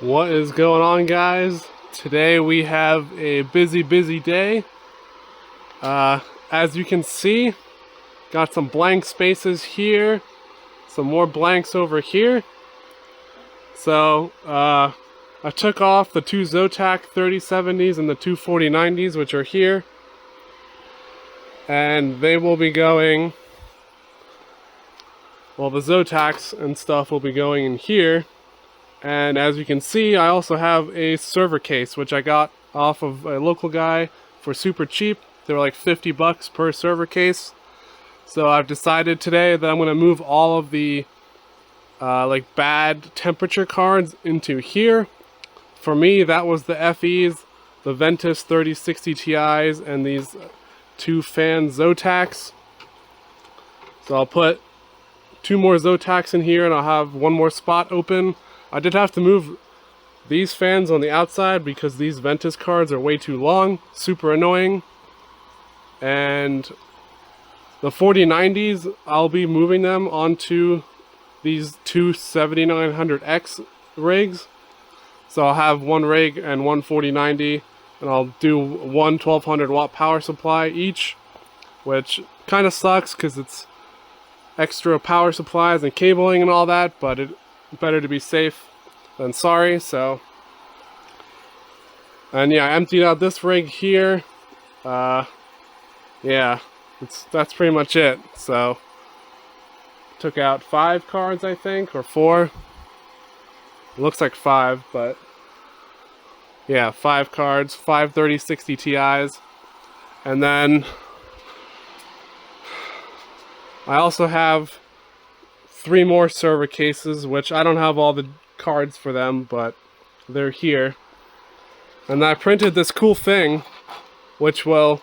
What is going on, guys? Today we have a busy day. As you can see, got some blank spaces here, some more blanks over here. So I took off the two Zotac 3070s and the two 4090s, which are here, and they will be going, well, the Zotacs and stuff will be going in here. And as you can see, I also have a server case, which I got off of a local guy for super cheap. They were like 50 bucks per server case. So I've decided today that I'm going to move all of the like bad temperature cards into here. For me, that was the FEs, the Ventus 3060 Ti's, and these two fan Zotacs. So I'll put two more Zotacs in here, and I'll have one more spot open. I did have to move these fans on the outside because these Ventus cards are way too long, super annoying. And the 4090s, I'll be moving them onto these two 7900X rigs. So I'll have one rig and one 4090, and I'll do one 1200 watt power supply each, which kind of sucks because it's extra power supplies and cabling and all that, but it better to be safe than sorry. So, and yeah, I emptied out this rig here. Yeah, that's pretty much it. So took out 5 cards, I think, or 4. Looks like 5, but yeah, 5 cards, 5 3060 Ti's. And then I also have 3 more server cases, which I don't have all the cards for them, but they're here. And I printed this cool thing, which will,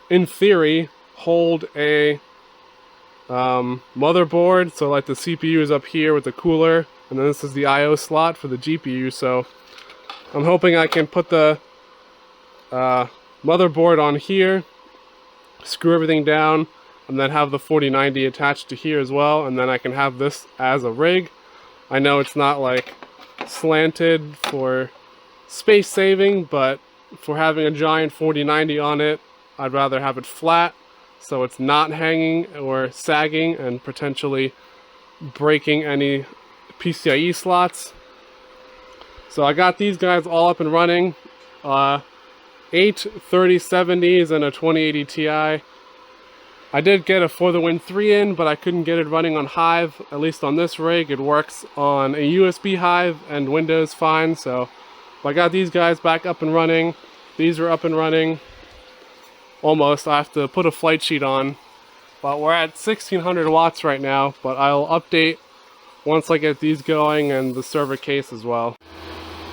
in theory, hold a motherboard. So like the CPU is up here with the cooler, and then this is the I/O slot for the GPU. So I'm hoping I can put the motherboard on here, screw everything down, and then have the 4090 attached to here as well, and then I can have this as a rig. I know it's not like slanted for space saving, but for having a giant 4090 on it, I'd rather have it flat so it's not hanging or sagging and potentially breaking any PCIe slots. So I got these guys all up and running. 8 3070s and a 2080 Ti. I did get a For the Win 3 in, but I couldn't get it running on Hive. At least on this rig, it works on a USB Hive and Windows fine. So I got these guys back up and running. These are up and running. Almost. I have to put a flight sheet on. But we're at 1600 watts right now. But I'll update once I get these going and the server case as well.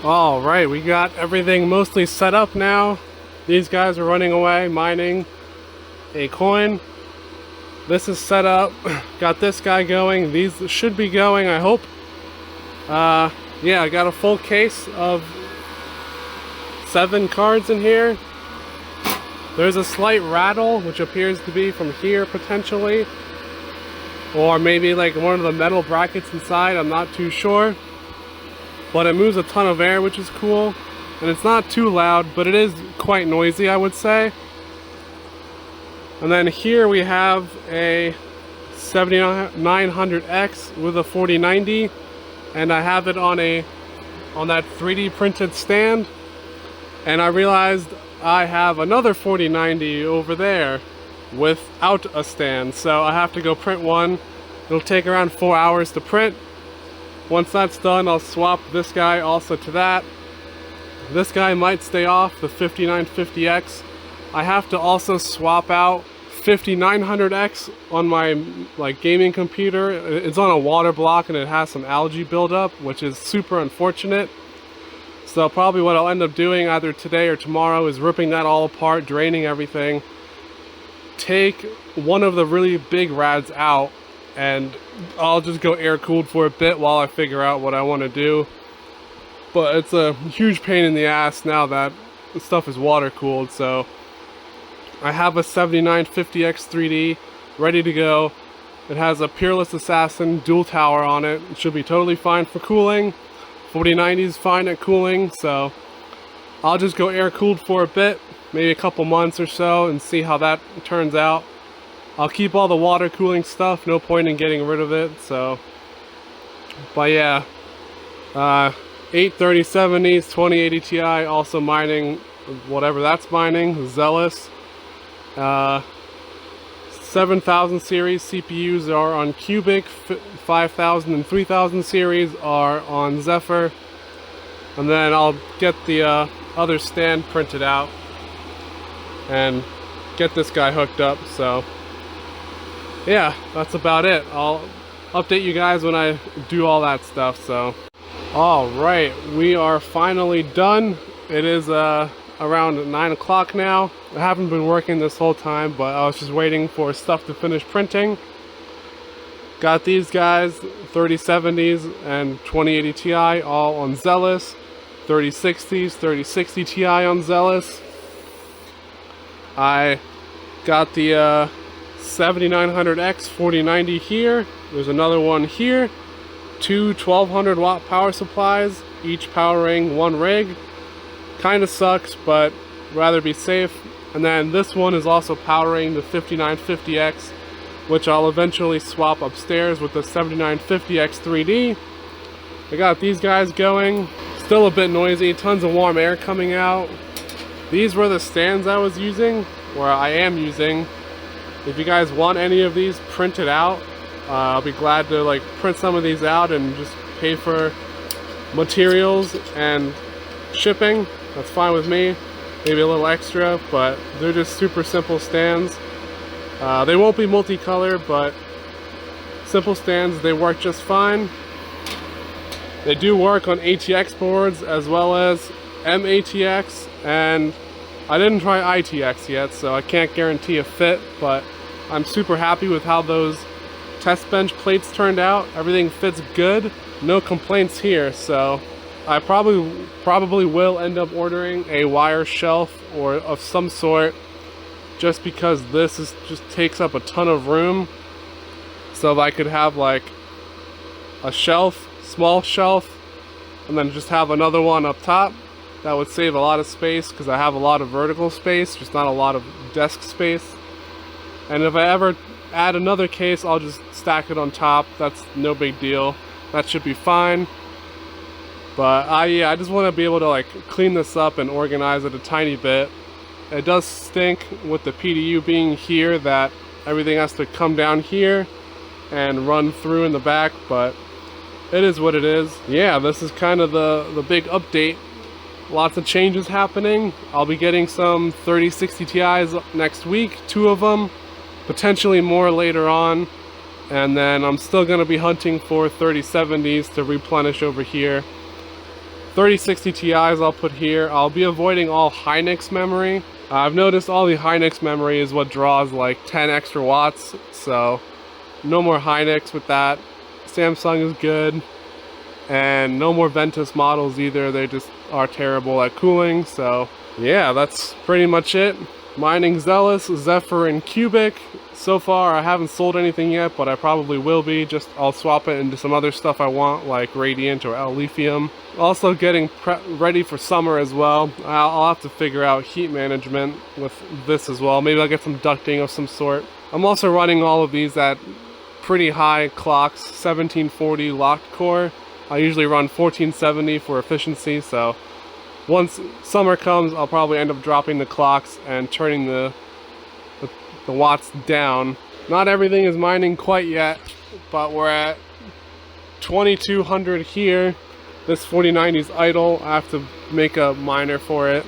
Alright, we got everything mostly set up now. These guys are running away, mining a coin. This is set up. Got this guy going. These should be going, I hope. Yeah, I got a full case of 7 cards in here. There's a slight rattle, which appears to be from here potentially, or maybe like one of the metal brackets inside. I'm not too sure, but it moves a ton of air, which is cool, and it's not too loud, but it is quite noisy, I would say. And then here we have a 7900X with a 4090, and I have it on that 3D printed stand. And I realized I have another 4090 over there without a stand, so I have to go print one. It'll take around 4 hours to print. Once that's done, I'll swap this guy also to that. This guy might stay off, the 5950X. I have to also swap out 5900X on my like gaming computer. It's on a water block and it has some algae buildup, which is super unfortunate. So probably what I'll end up doing either today or tomorrow is ripping that all apart, draining everything, take one of the really big rads out, and I'll just go air cooled for a bit while I figure out what I want to do. But it's a huge pain in the ass now that the stuff is water cooled. So I have a 7950X 3D ready to go. It has a Peerless Assassin dual tower on it. It should be totally fine for cooling. 4090 is fine at cooling, so I'll just go air cooled for a bit, maybe a couple months or so, and see how that turns out. I'll keep all the water cooling stuff, no point in getting rid of it, so. But yeah, 83070s, 2080 Ti, also mining whatever that's mining, Xelis. 7000 series CPUs are on Qubic, 5000 and 3000 series are on Zephyr. And then I'll get the other stand printed out and get this guy hooked up. So yeah, that's about it. I'll update you guys when I do all that stuff. So alright, we are finally done. It is around 9 o'clock now. I haven't been working this whole time, but I was just waiting for stuff to finish printing. Got these guys, 3070s and 2080 Ti, all on Xelis. 3060s, 3060 Ti on Xelis. I got the 7900X 4090 here. There's another one here. Two 1200 watt power supplies, each powering one rig. Kinda sucks, but rather be safe. And then this one is also powering the 5950X, which I'll eventually swap upstairs with the 7950X 3D. I got these guys going. Still a bit noisy, tons of warm air coming out. These were the stands I was using, or I am using. If you guys want any of these printed out, I'll be glad to like print some of these out and just pay for materials and shipping. That's fine with me. Maybe a little extra, but they're just super simple stands. They won't be multicolor, but simple stands, they work just fine. They do work on ATX boards as well as MATX, and I didn't try ITX yet, so I can't guarantee a fit, but I'm super happy with how those test bench plates turned out. Everything fits good, no complaints here, so I probably will end up ordering a wire shelf or of some sort, just because this just takes up a ton of room. So if I could have like a shelf, small shelf, and then just have another one up top, that would save a lot of space, because I have a lot of vertical space, just not a lot of desk space. And if I ever add another case, I'll just stack it on top. That's no big deal. That should be fine. But I just want to be able to like clean this up and organize it a tiny bit. It does stink with the PDU being here that everything has to come down here and run through in the back, but it is what it is. Yeah, this is kind of the big update. Lots of changes happening. I'll be getting some 3060 Ti's next week, 2 of them, potentially more later on. And then I'm still going to be hunting for 3070s to replenish over here. 3060 Ti's I'll put here. I'll be avoiding all Hynix memory. I've noticed all the Hynix memory is what draws like 10 extra watts, so no more Hynix with that. Samsung is good, and no more Ventus models either. They just are terrible at cooling. So yeah, that's pretty much it. Mining Xelis, Zephyr, and Qubic. So far I haven't sold anything yet, but I probably will be. Just I'll swap it into some other stuff I want, like Radiant or Lithium. Also getting ready for summer as well. I'll have to figure out heat management with this as well. Maybe I'll get some ducting of some sort. I'm also running all of these at pretty high clocks, 1740 locked core. I usually run 1470 for efficiency, so once summer comes, I'll probably end up dropping the clocks and turning the watts down. Not everything is mining quite yet, but we're at 2200 here. This 4090 is idle. I have to make a miner for it.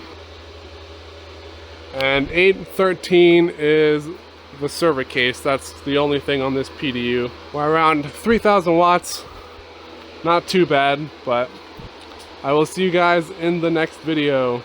And 813 is the server case. That's the only thing on this PDU. We're around 3000 watts. Not too bad, but I will see you guys in the next video.